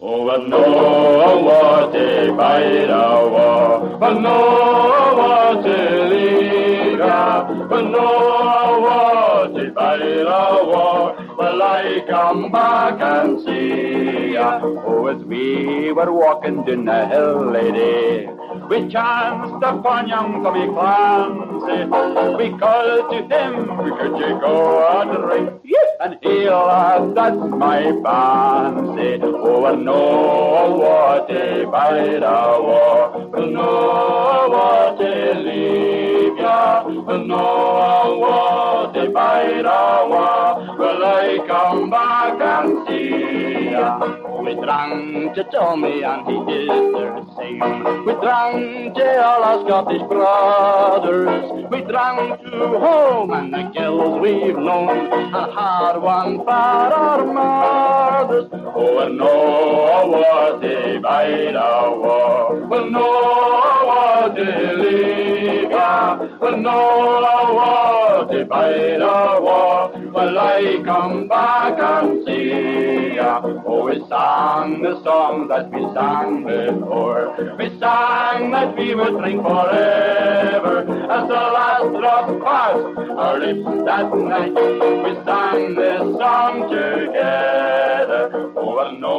Vanote Bhairava, Vanote Liga, Vanote Bhairava. Well, I come back and see ya. Oh, as we were walking down the hill, lady, we chanced upon young Tommy Clancy. We called to him, could you go a drink? Yes, and he laughed at my fancy. Oh, I know what a bite I was, I know what a leave ya, I know what a bite I was. Well, I come back and see ya. We drank to Tommy and he did the same. We drank to all our Scottish brothers. We drank to home and the gills we've known, and had one for our mothers. Oh, and no what a bite I was, well, no what a leave ya, well, no what a bite I was. Well, I come back and see ya. Oh, we sang the songs that we sang before. We sang that we would drink forever. As the last drop passed our lips that night, we sang this song together. Oh, well, no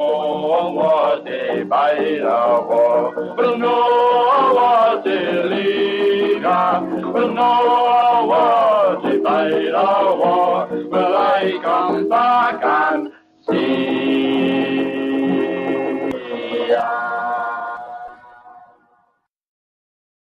what a bite I was, well, no what a liga, well, no what a bite I was. Well, I come back and see